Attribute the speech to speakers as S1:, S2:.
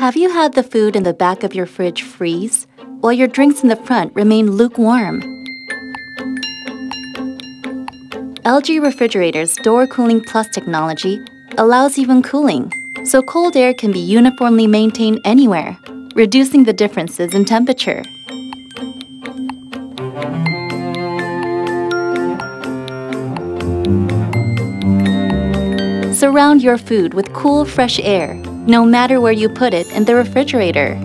S1: Have you had the food in the back of your fridge freeze, while your drinks in the front remain lukewarm? LG Refrigerator's Door Cooling Plus technology allows even cooling, so cold air can be uniformly maintained anywhere, reducing the differences in temperature. Surround your food with cool, fresh air, no matter where you put it in the refrigerator.